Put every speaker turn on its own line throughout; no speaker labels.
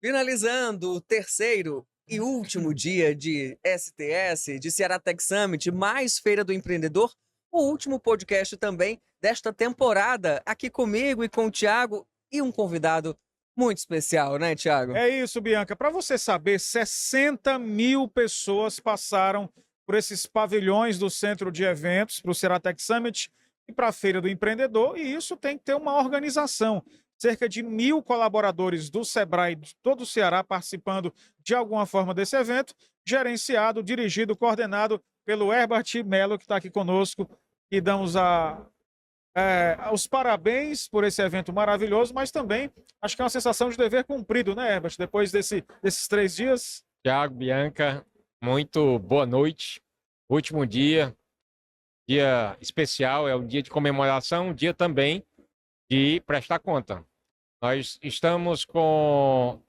Finalizando o terceiro e último dia de STS, de Ceará Tech Summit, mais Feira do Empreendedor, o último podcast também desta temporada, aqui comigo e com o Thiago e um convidado muito especial, né, Thiago?
É isso, Bianca. Para você saber, 60 mil pessoas passaram por esses pavilhões do centro de eventos, para o Ceará Tech Summit e para a Feira do Empreendedor, e isso tem que ter uma organização. Cerca de 1.000 colaboradores do Sebrae de todo o Ceará participando de alguma forma desse evento, gerenciado, dirigido, coordenado pelo Herbert Melo, que está aqui conosco, e damos os parabéns por esse evento maravilhoso, mas também acho que é uma sensação de dever cumprido, né, Herbert? Depois desses 3 dias.
Thiago, Bianca, muito boa noite. Último dia especial, é um dia de comemoração, um dia também de prestar conta. Nós estamos com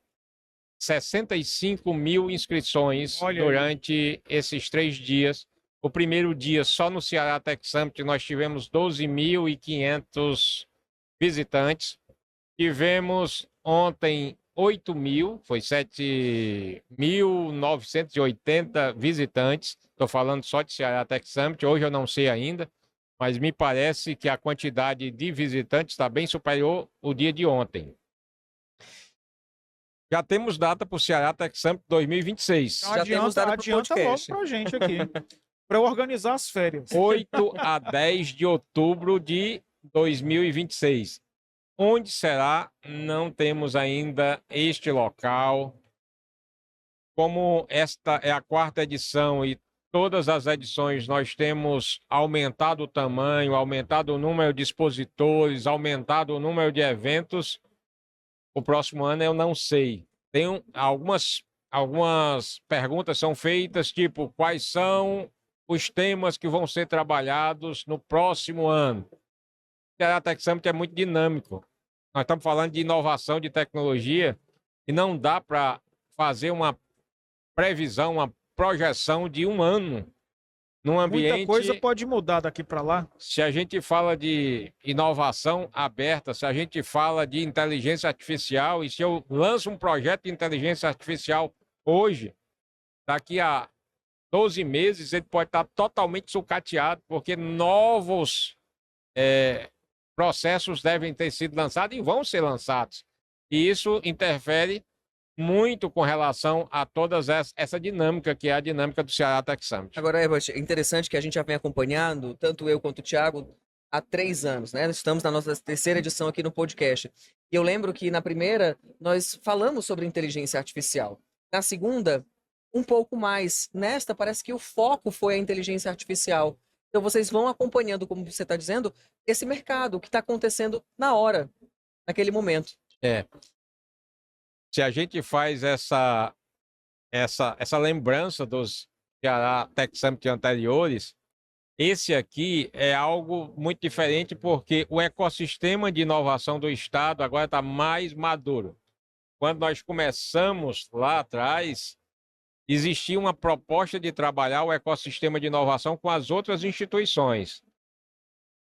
65 mil inscrições durante esses 3 dias. O primeiro dia, só no Ceará Tech Summit, nós tivemos 12.500 visitantes. Tivemos ontem 8 mil, foi 7.980 visitantes. Estou falando só de Ceará Tech Summit, hoje eu não sei ainda, mas me parece que a quantidade de visitantes está bem superior ao dia de ontem. Já temos data para o Ceará Tech Summit 2026.
Então, adianta logo para a gente aqui, para eu organizar as férias.
8 a 10 de outubro de 2026. Onde será? Não temos ainda este local. Como esta é a 4ª edição e todas as edições nós temos aumentado o tamanho, aumentado o número de expositores, aumentado o número de eventos, o próximo ano eu não sei. Tem algumas perguntas são feitas, tipo, quais são os temas que vão ser trabalhados no próximo ano? O Ceará Tech Summit é muito dinâmico. Nós estamos falando de inovação, de tecnologia, e não dá para fazer uma previsão, uma projeção de um ano num ambiente...
Muita coisa pode mudar daqui para lá.
Se a gente fala de inovação aberta, se a gente fala de inteligência artificial, e se eu lanço um projeto de inteligência artificial hoje, daqui a 12 meses ele pode estar totalmente sucateado, porque novos processos devem ter sido lançados e vão ser lançados. E isso interfere muito com relação a toda essa dinâmica, que é a dinâmica do Ceará Tech Summit.
Agora, Herbert, é interessante que a gente já vem acompanhando, tanto eu quanto o Thiago, há 3 anos, né? Estamos na nossa 3ª edição aqui no podcast. E eu lembro que na primeira nós falamos sobre inteligência artificial. Na segunda, um pouco mais. Nesta, parece que o foco foi a inteligência artificial. Então vocês vão acompanhando, como você está dizendo, esse mercado que está acontecendo na hora, naquele momento.
Se a gente faz essa lembrança dos Ceará Tech Summit anteriores, esse aqui é algo muito diferente porque o ecossistema de inovação do Estado agora está mais maduro. Quando nós começamos lá atrás, existia uma proposta de trabalhar o ecossistema de inovação com as outras instituições.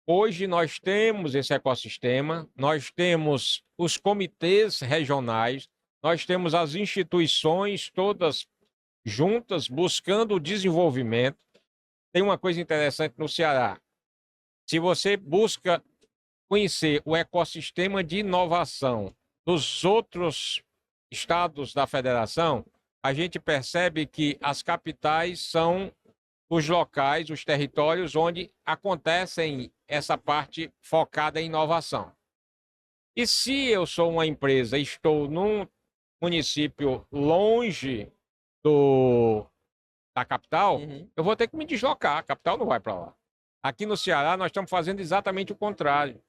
Hoje nós temos esse ecossistema, nós temos os comitês regionais, nós temos as instituições todas juntas buscando o desenvolvimento. Tem uma coisa interessante no Ceará. Se você busca conhecer o ecossistema de inovação dos outros estados da federação, a gente percebe que as capitais são os locais, os territórios onde acontecem essa parte focada em inovação. E se eu sou uma empresa e estou num município longe da capital, eu vou ter que me deslocar, a capital não vai para lá. Aqui no Ceará nós estamos fazendo exatamente o contrário.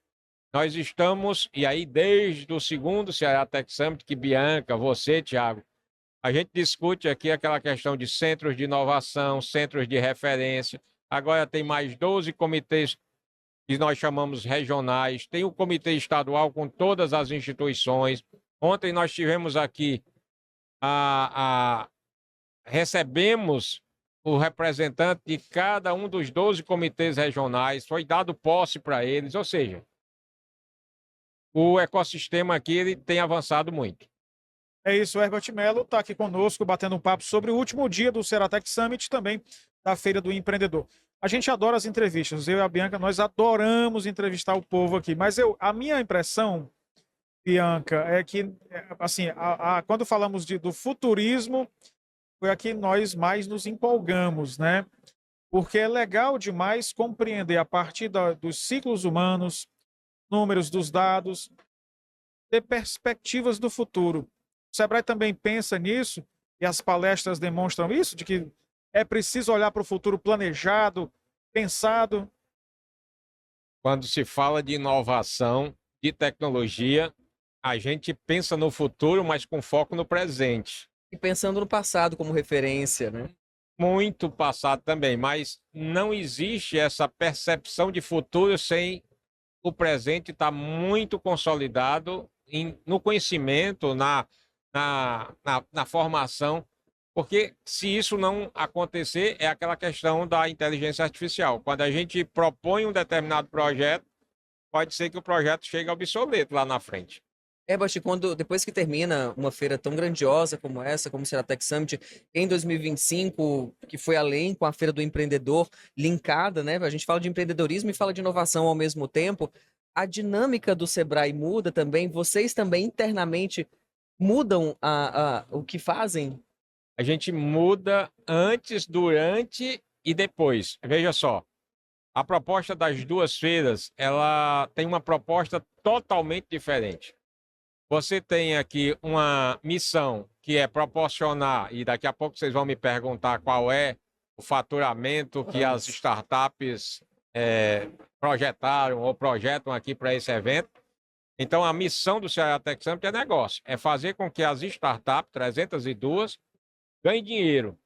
Nós estamos, e aí desde o 2º Ceará Tech Summit, que Bianca, você, Thiago, a gente discute aqui aquela questão de centros de inovação, centros de referência. Agora tem mais 12 comitês que nós chamamos regionais. Tem o comitê estadual com todas as instituições. Ontem nós tivemos aqui, recebemos o representante de cada um dos 12 comitês regionais, foi dado posse para eles, ou seja, o ecossistema aqui ele tem avançado muito.
É isso, o Herbert Melo está aqui conosco, batendo um papo sobre o último dia do Ceratec Summit, também da Feira do Empreendedor. A gente adora as entrevistas, eu e a Bianca, nós adoramos entrevistar o povo aqui, mas a minha impressão, Bianca, é que, assim, quando falamos do futurismo, foi aqui nós mais nos empolgamos, né? Porque é legal demais compreender a partir dos ciclos humanos, números dos dados, ter perspectivas do futuro. O Sebrae também pensa nisso, e as palestras demonstram isso, de que é preciso olhar para o futuro planejado, pensado.
Quando se fala de inovação, de tecnologia, a gente pensa no futuro, mas com foco no presente.
E pensando no passado como referência, né?
Muito passado também, mas não existe essa percepção de futuro sem o presente estar muito consolidado no conhecimento, na formação, porque se isso não acontecer, é aquela questão da inteligência artificial. Quando a gente propõe um determinado projeto, pode ser que o projeto chegue obsoleto lá na frente.
Herbert, depois que termina uma feira tão grandiosa como essa, como o Ceratec Summit, em 2025, que foi além com a Feira do Empreendedor, linkada, né? A gente fala de empreendedorismo e fala de inovação ao mesmo tempo. A dinâmica do Sebrae muda também? Vocês também internamente mudam o que fazem?
A gente muda antes, durante e depois. Veja só, a proposta das duas feiras, ela tem uma proposta totalmente diferente. Você tem aqui uma missão que é proporcionar, e daqui a pouco vocês vão me perguntar qual é o faturamento que as startups projetaram ou projetam aqui para esse evento. Então, a missão do Ceratec Summit é negócio, é fazer com que as startups, 302, ganhem dinheiro.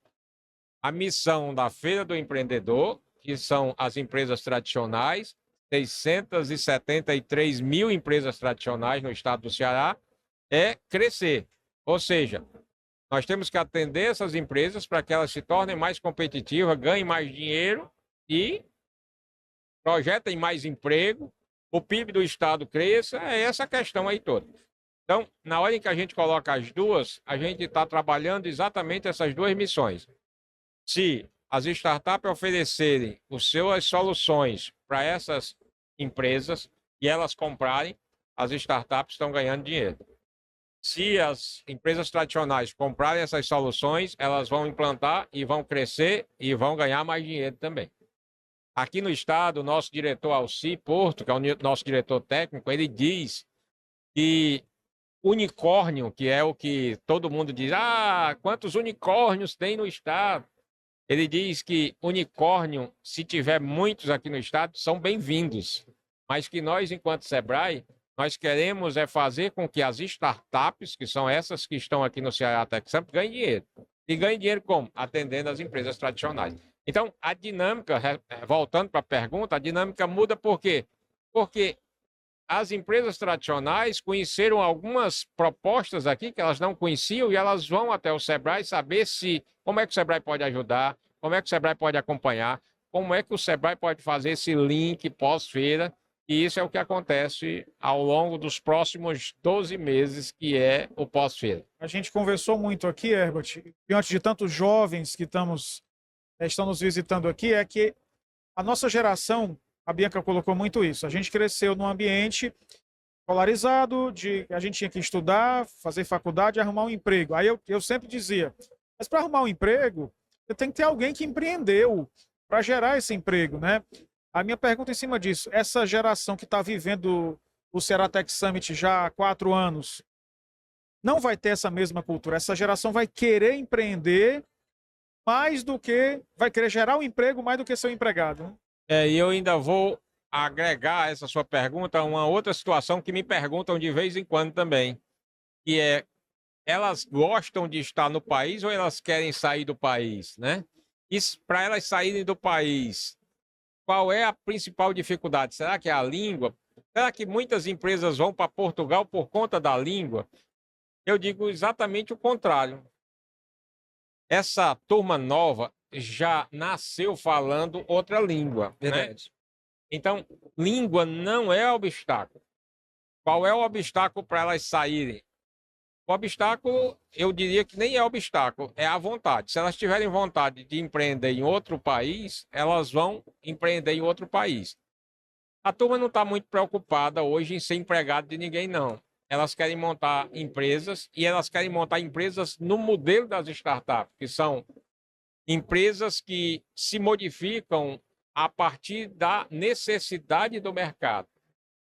A missão da Feira do Empreendedor, que são as empresas tradicionais, 673 mil empresas tradicionais no estado do Ceará, é crescer. Ou seja, nós temos que atender essas empresas para que elas se tornem mais competitivas, ganhem mais dinheiro e projetem mais emprego, o PIB do estado cresça, é essa questão aí toda. Então, na hora em que a gente coloca as duas, a gente está trabalhando exatamente essas duas missões. Se as startups oferecerem as suas soluções para essas empresas e elas comprarem, as startups estão ganhando dinheiro. Se as empresas tradicionais comprarem essas soluções, elas vão implantar e vão crescer e vão ganhar mais dinheiro também. Aqui no estado, o nosso diretor Alci Porto, que é o nosso diretor técnico, ele diz que unicórnio, que é o que todo mundo diz, quantos unicórnios tem no estado? Ele diz que unicórnio, se tiver muitos aqui no estado, são bem-vindos. Mas que nós, enquanto Sebrae, nós queremos fazer com que as startups, que são essas que estão aqui no Ceratec Summit, ganhem dinheiro. E ganhem dinheiro como? Atendendo as empresas tradicionais. Então, a dinâmica, voltando para a pergunta, a dinâmica muda por quê? Porque as empresas tradicionais conheceram algumas propostas aqui que elas não conheciam e elas vão até o Sebrae saber como é que o Sebrae pode ajudar, como é que o Sebrae pode acompanhar, como é que o Sebrae pode fazer esse link pós-feira. E isso é o que acontece ao longo dos próximos 12 meses, que é o pós-feira.
A gente conversou muito aqui, Herbert, diante de tantos jovens que estão nos visitando aqui, é que a nossa geração, a Bianca colocou muito isso, a gente cresceu num ambiente polarizado, a gente tinha que estudar, fazer faculdade e arrumar um emprego. Aí eu sempre dizia, mas para arrumar um emprego, você tem que ter alguém que empreendeu para gerar esse emprego, né? A minha pergunta em cima disso, essa geração que está vivendo o Ceratec Summit já há 4 anos, não vai ter essa mesma cultura. Essa geração vai querer empreender mais do que... vai querer gerar um emprego mais do que ser um empregado, né?
E eu ainda vou agregar a essa sua pergunta uma outra situação que me perguntam de vez em quando também, que é, elas gostam de estar no país ou elas querem sair do país, né? E para elas saírem do país, qual é a principal dificuldade? Será que é a língua? Será que muitas empresas vão para Portugal por conta da língua? Eu digo exatamente o contrário. Essa turma nova já nasceu falando outra língua.
Verdade.
Né? Então, língua não é obstáculo. Qual é o obstáculo para elas saírem? O obstáculo, eu diria que nem é obstáculo, é a vontade. Se elas tiverem vontade de empreender em outro país, elas vão empreender em outro país. A turma não está muito preocupada hoje em ser empregado de ninguém, não. Elas querem montar empresas e elas querem montar empresas no modelo das startups, que são empresas que se modificam a partir da necessidade do mercado.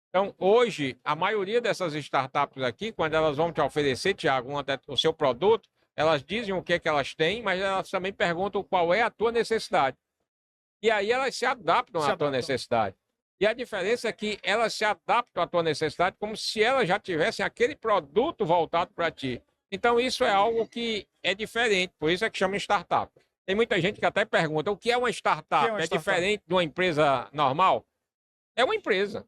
Então, hoje, a maioria dessas startups aqui, quando elas vão te oferecer, Tiago, o seu produto, elas dizem o que é que elas têm, mas elas também perguntam qual é a tua necessidade. E aí elas se adaptam à tua necessidade. E a diferença é que elas se adaptam à tua necessidade como se elas já tivessem aquele produto voltado para ti. Então, isso é algo que é diferente, por isso é que chama startup. Tem muita gente que até pergunta, o que é uma startup? É diferente de uma empresa normal? É uma empresa.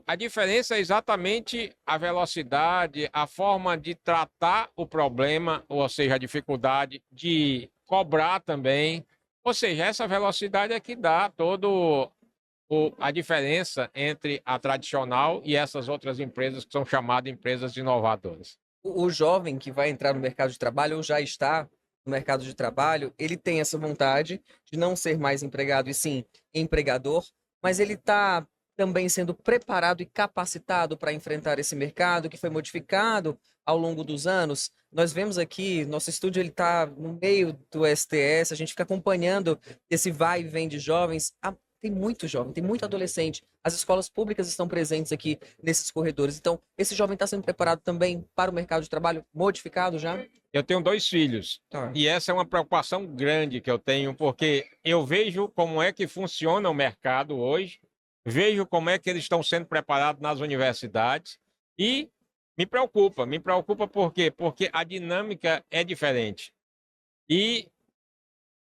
A diferença é exatamente a velocidade, a forma de tratar o problema, ou seja, a dificuldade de cobrar também. Ou seja, essa velocidade é que dá todo a diferença entre a tradicional e essas outras empresas que são chamadas empresas inovadoras.
O jovem que vai entrar no mercado de trabalho ou já está no mercado de trabalho, ele tem essa vontade de não ser mais empregado e sim empregador, mas ele está também sendo preparado e capacitado para enfrentar esse mercado que foi modificado ao longo dos anos. Nós vemos aqui, nosso estúdio ele está no meio do STS, a gente fica acompanhando esse vai e vem de jovens. Tem muito jovem, tem muito adolescente. As escolas públicas estão presentes aqui nesses corredores. Então, esse jovem está sendo preparado também para o mercado de trabalho modificado já?
Eu tenho 2 filhos.
Tá.
E essa é uma preocupação grande que eu tenho, porque eu vejo como é que funciona o mercado hoje, vejo como é que eles estão sendo preparados nas universidades e me preocupa por quê? Porque a dinâmica é diferente. E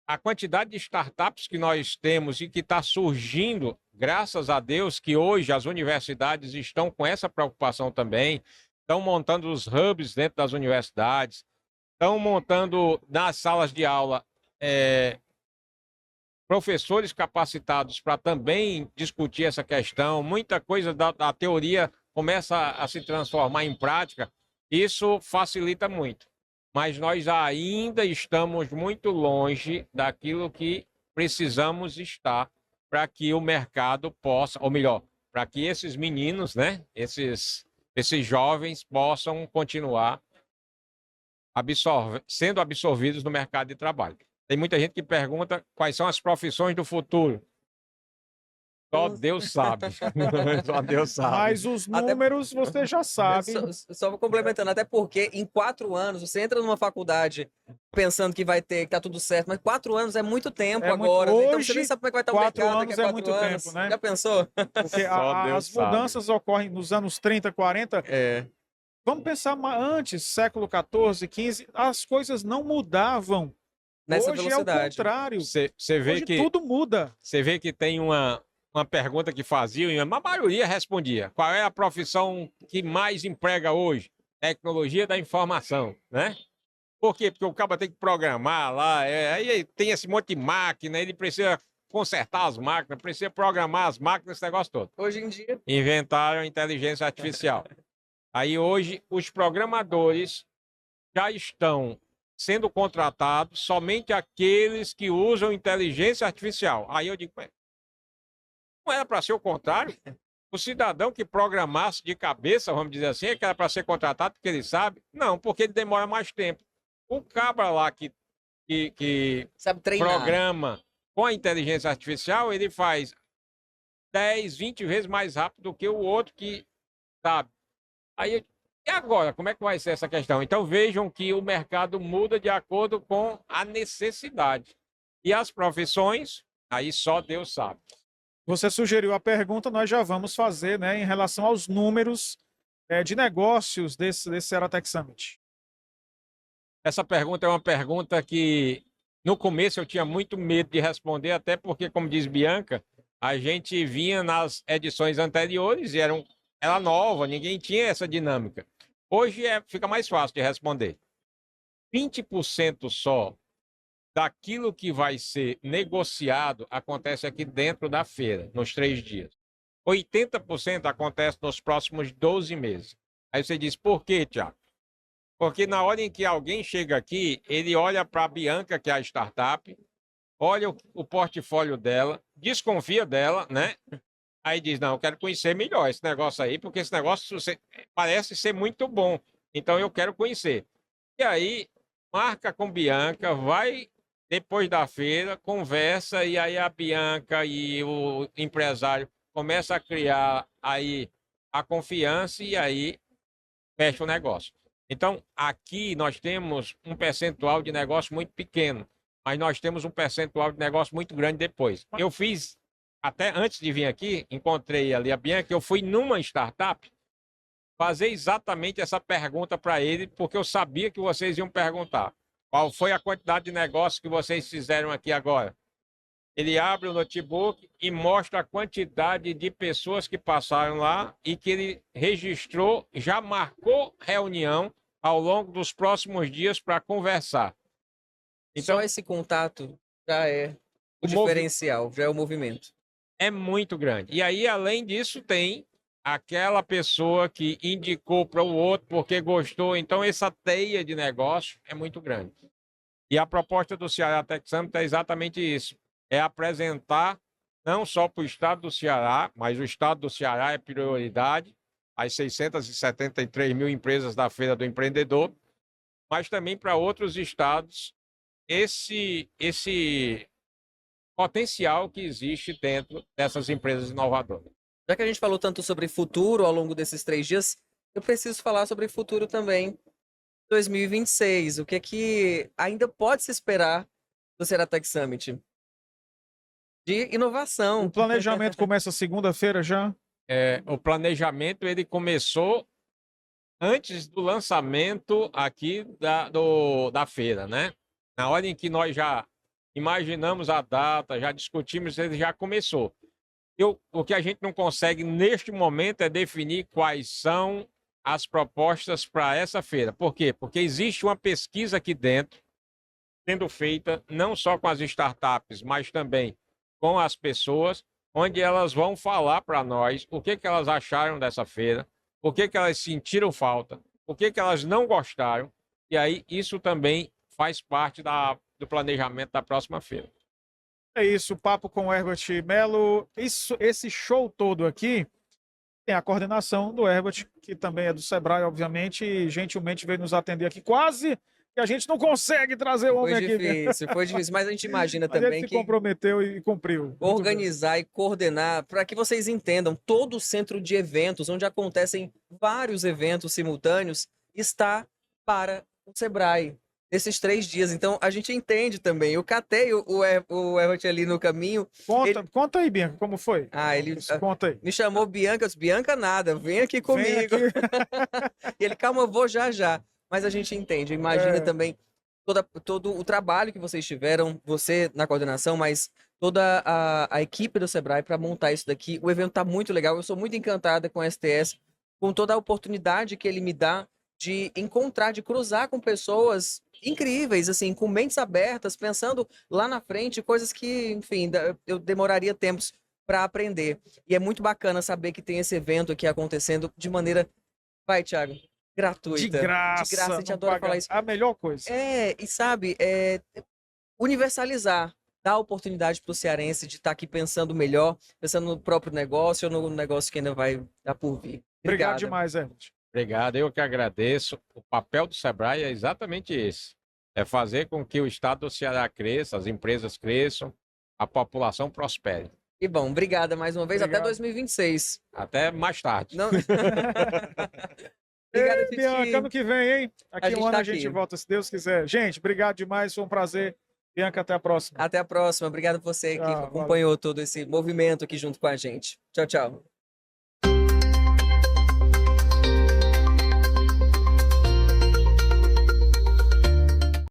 a quantidade de startups que nós temos e que está surgindo, graças a Deus, que hoje as universidades estão com essa preocupação também, estão montando os hubs dentro das universidades, estão montando nas salas de aula professores capacitados para também discutir essa questão. Muita coisa da teoria começa a se transformar em prática. Isso facilita muito. Mas nós ainda estamos muito longe daquilo que precisamos estar para que o mercado possa, ou melhor, para que esses meninos, né, esses jovens possam continuar sendo absorvidos no mercado de trabalho. Tem muita gente que pergunta quais são as profissões do futuro. Só Deus sabe. Só Deus sabe.
Mas os números você já sabe.
Só complementando, até porque em 4 anos, você entra numa faculdade pensando que vai ter, que tá tudo certo, mas 4 anos é muito tempo agora. Né? Então você nem sabe como é que vai estar o mercado daqui a 4
muito
anos.
Tempo, né?
Já pensou?
Porque as mudanças ocorrem nos anos 30, 40. Vamos pensar antes, século 14, 15, as coisas não mudavam.
Nessa
Hoje
velocidade.
É o contrário.
Você vê
Hoje
que
tudo muda.
Você vê que tem uma pergunta que faziam e a maioria respondia. Qual é a profissão que mais emprega hoje? Tecnologia da informação, né? Por quê? Porque o cara tem que programar lá, aí tem esse monte de máquina, ele precisa consertar as máquinas, precisa programar as máquinas, esse negócio todo.
Hoje em dia...
Inventaram a inteligência artificial. Aí hoje os programadores já estão sendo contratados somente aqueles que usam inteligência artificial. Aí eu digo, não era para ser o contrário? O cidadão que programasse de cabeça, vamos dizer assim, é que era para ser contratado porque ele sabe? Não, porque ele demora mais tempo. O cabra lá que
sabe treinar.
Programa com a inteligência artificial, ele faz 10, 20 vezes mais rápido do que o outro que sabe. Aí, e agora, como é que vai ser essa questão? Então vejam que o mercado muda de acordo com a necessidade. E as profissões, aí só Deus sabe.
Você sugeriu a pergunta, nós já vamos fazer, né, em relação aos números de negócios desse Ceratec Summit.
Essa pergunta é uma pergunta que, no começo, eu tinha muito medo de responder, até porque, como diz Bianca, a gente vinha nas edições anteriores e era nova, ninguém tinha essa dinâmica. Hoje fica mais fácil de responder. 20% só daquilo que vai ser negociado acontece aqui dentro da feira, nos 3 dias. 80% acontece nos próximos 12 meses. Aí você diz, por quê, Tiago? Porque na hora em que alguém chega aqui, ele olha para a Bianca, que é a startup, olha o portfólio dela, desconfia dela, né? Aí diz, não, eu quero conhecer melhor esse negócio aí, porque esse negócio parece ser muito bom. Então eu quero conhecer. E aí, marca com Bianca, vai depois da feira, conversa, e aí a Bianca e o empresário começam a criar aí a confiança e aí fecha o negócio. Então, aqui nós temos um percentual de negócio muito pequeno, mas nós temos um percentual de negócio muito grande depois. Eu fiz, até antes de vir aqui, encontrei ali a Bianca, eu fui numa startup fazer exatamente essa pergunta para ele, porque eu sabia que vocês iam perguntar. Qual foi a quantidade de negócio que vocês fizeram aqui agora? Ele abre o notebook e mostra a quantidade de pessoas que passaram lá e que ele registrou, já marcou reunião ao longo dos próximos dias para conversar.
Então, só esse contato já é o diferencial, já é o movimento.
É muito grande. E aí, além disso, tem aquela pessoa que indicou para o outro porque gostou. Então, essa teia de negócio é muito grande. E a proposta do Ceará Tech Summit é exatamente isso. É apresentar não só para o estado do Ceará, mas o estado do Ceará é prioridade, as 673 mil empresas da Feira do Empreendedor, mas também para outros estados, esse potencial que existe dentro dessas empresas inovadoras.
Já que a gente falou tanto sobre futuro ao longo desses 3 dias, eu preciso falar sobre futuro também. 2026, o que é que ainda pode se esperar do Ceará Tech Summit? De inovação.
O planejamento começa segunda-feira já?
O planejamento ele começou antes do lançamento aqui da feira, né? Na hora em que nós já imaginamos a data, já discutimos, ele já começou. O que a gente não consegue neste momento é definir quais são as propostas para essa feira. Por quê? Porque existe uma pesquisa aqui dentro, sendo feita não só com as startups, mas também com as pessoas, onde elas vão falar para nós o que elas acharam dessa feira, o que elas sentiram falta, o que elas não gostaram, e aí isso também faz parte do planejamento da próxima feira.
É isso, papo com o Herbert Melo. Esse show todo aqui tem a coordenação do Herbert, que também é do Sebrae, obviamente, e gentilmente veio nos atender aqui. Quase que a gente não consegue trazer o homem aqui.
Foi difícil, mas a gente imagina
mas
também
ele
que
se comprometeu e cumpriu.
organizar e coordenar, para que vocês entendam, todo o centro de eventos, onde acontecem vários eventos simultâneos, está para o Sebrae. Nesses 3 dias. Então, a gente entende também. Eu catei o Herbert ali no caminho.
Conta aí, Bianca, como foi?
Ele
conta aí.
Me chamou Bianca, eu disse, Bianca nada, vem aqui comigo.
Vem aqui.
E ele, calma, eu vou já já. Mas a gente entende, imagina também todo o trabalho que vocês tiveram, você na coordenação, mas toda a equipe do Sebrae para montar isso daqui. O evento está muito legal, eu sou muito encantada com o STS, com toda a oportunidade que ele me dá de encontrar, de cruzar com pessoas incríveis, assim, com mentes abertas, pensando lá na frente, coisas que, enfim, eu demoraria tempos para aprender. E é muito bacana saber que tem esse evento aqui acontecendo de maneira, vai, Thiago, gratuita.
De graça.
A gente adora falar isso.
A melhor coisa.
E sabe, universalizar, dar a oportunidade para o cearense de estar aqui pensando melhor, pensando no próprio negócio ou no negócio que ainda vai dar por vir.
Obrigado demais, Herbert.
Obrigado, eu que agradeço. O papel do Sebrae é exatamente esse. É fazer com que o estado do Ceará cresça, as empresas cresçam, a população prospere.
E bom, obrigada mais uma vez.
Obrigado.
Até 2026.
Até mais tarde.
Não... Obrigada, Titi.
Bianca, ano que vem, hein? Aqui um ano
tá
a gente volta, se Deus quiser. Gente, obrigado demais, foi um prazer. Bianca, até a próxima.
Até a próxima. Obrigado a você que acompanhou todo esse movimento aqui junto com a gente. Tchau, tchau.